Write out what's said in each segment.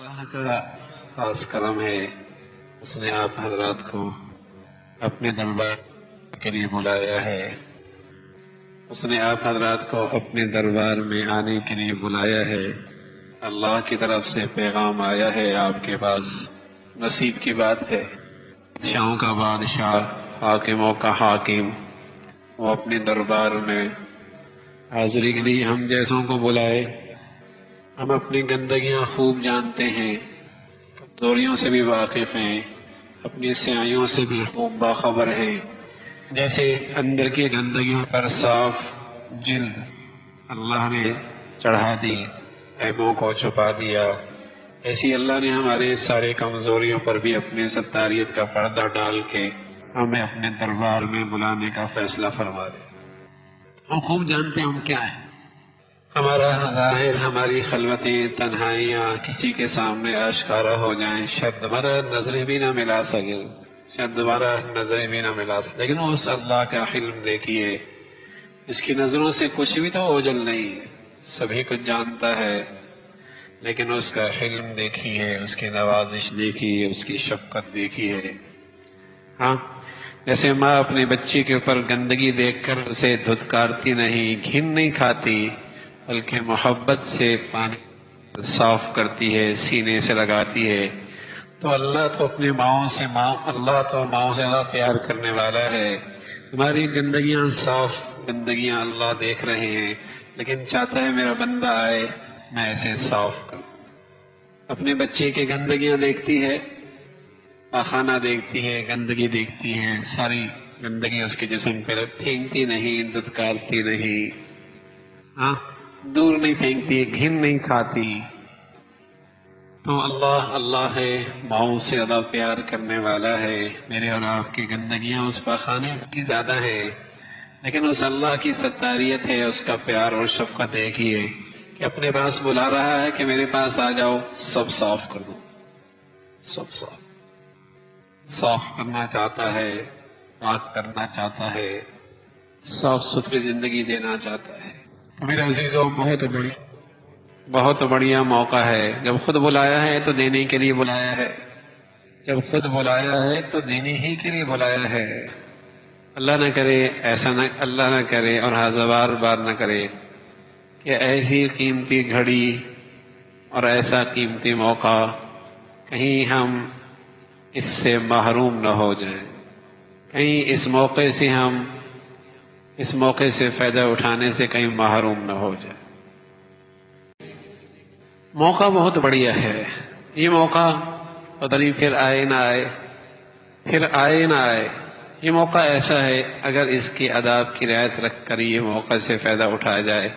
اللہ کا خاص کرم ہے، اس نے آپ حضرات کو اپنے دربار کے لیے بلایا ہے، اس نے آپ حضرات کو اپنے دربار میں آنے کے لیے بلایا ہے۔ اللہ کی طرف سے پیغام آیا ہے آپ کے پاس، نصیب کی بات ہے۔ بادشاہوں کا بادشاہ، حاکموں کا حاکم، وہ اپنے دربار میں حاضری کے لیے ہم جیسوں کو بلائے۔ ہم اپنی گندگیاں خوب جانتے ہیں، کمزوریوں سے بھی واقف ہیں، اپنی سیائیوں سے بھی خوب باخبر ہیں۔ جیسے اندر کی گندگیوں پر صاف جلد اللہ نے چڑھا دی، عیبوں کو چھپا دیا، ایسی اللہ نے ہمارے سارے کمزوریوں پر بھی اپنے ستاریت کا پردہ ڈال کے ہمیں اپنے دربار میں بلانے کا فیصلہ فرما دیا۔ ہم خوب جانتے ہیں ہم کیا ہیں۔ ہمارا ظاہر، ہماری خلوتیں، تنہائیاں کسی کے سامنے آشکارا ہو جائیں، شاید دوبارہ نظریں بھی نہ ملا سکے، شاید دوبارہ نظریں بھی نہ ملا سکے، لیکن اس اللہ کا حلم دیکھیے، اس کی نظروں سے کچھ بھی تو اوجھل نہیں، سبھی کچھ جانتا ہے، لیکن اس کا حلم دیکھیے، اس کی نوازش دیکھیے، اس کی شفقت دیکھیے۔ ہاں، جیسے ماں اپنے بچے کے اوپر گندگی دیکھ کر اسے دھتکارتی نہیں، گھن نہیں کھاتی، بلکہ محبت سے پانی صاف کرتی ہے، سینے سے لگاتی ہے، تو اللہ تو اپنی ماؤں سے اللہ تو ماؤں سے زیادہ پیار کرنے والا ہے۔ ہماری گندگیاں، صاف گندگیاں اللہ دیکھ رہے ہیں، لیکن چاہتا ہے میرا بندہ آئے، میں اسے صاف کروں۔ اپنے بچے کی گندگیاں دیکھتی ہے، پاخانہ دیکھتی ہے، گندگی دیکھتی ہے، ساری گندگی اس کے جسم پہ پھینکتی نہیں، دھتکارتی نہیں، ہاں دور نہیں پھینکتی، گھن نہیں کھاتی۔ تو اللہ ہے، ماؤں سے زیادہ پیار کرنے والا ہے۔ میرے اور آپ کی گندگیاں اس پاخانے کی زیادہ ہے، لیکن اس اللہ کی ستاریت ہے، اس کا پیار اور شفقت ایک ہی ہے کہ اپنے پاس بلا رہا ہے کہ میرے پاس آ جاؤ، سب صاف کر دو، سب صاف کرنا چاہتا ہے، پاک کرنا چاہتا ہے، صاف ستھری زندگی دینا چاہتا ہے۔ میرے عزیزوں، بہت بڑھیا موقع ہے، جب خود بلایا ہے تو دینے کے لیے بلایا ہے، جب خود بلایا ہے تو دینے ہی کے لیے بلایا ہے۔ اللہ نہ کرے ایسا، نہ اللہ نہ کرے اور ہزار بار نہ کرے کہ ایسی قیمتی گھڑی اور ایسا قیمتی موقع کہیں ہم اس سے محروم نہ ہو جائیں، کہیں اس موقع سے فائدہ اٹھانے سے کہیں محروم نہ ہو جائے۔ موقع بہت بڑھیا ہے، یہ موقع پتہ نہیں پھر آئے نہ آئے، پھر آئے نہ آئے۔ یہ موقع ایسا ہے، اگر اس کی آداب کی رعایت رکھ کر یہ موقع سے فائدہ اٹھایا جائے،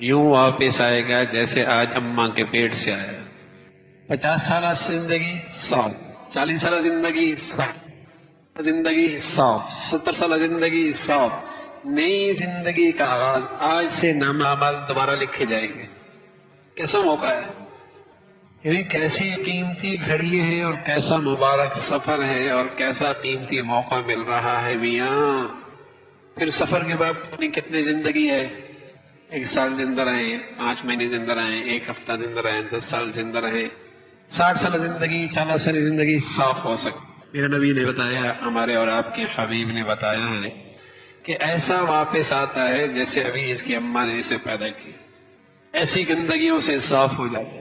یوں واپس آئے گا جیسے آج اماں کے پیٹ سے آیا۔ 50 سالہ زندگی 100، 40 سالہ زندگی 100، زندگی 100، 70 سالہ زندگی 100، نئی زندگی کا آغاز آج سے نام اعمال دوبارہ لکھے جائیں گے۔ کیسا موقع ہے، یعنی کیسی قیمتی گھڑی ہے اور کیسا مبارک سفر ہے اور کیسا قیمتی موقع مل رہا ہے میاں۔ پھر سفر کے بعد اپنی کتنی زندگی ہے، 1 سال زندہ رہیں، 5 مہینے زندہ رہیں، 1 ہفتہ زندہ رہیں، 10 سال زندہ رہیں، 60 سال زندگی، 40 سال زندگی صاف ہو سکتی۔ میرے نبی نے بتایا، ہمارے اور آپ کے حبیب نے بتایا ہے کہ ایسا واپس آتا ہے جیسے ابھی اس کی اماں نے اسے پیدا کی، ایسی گندگیوں سے صاف ہو جاتا ہے۔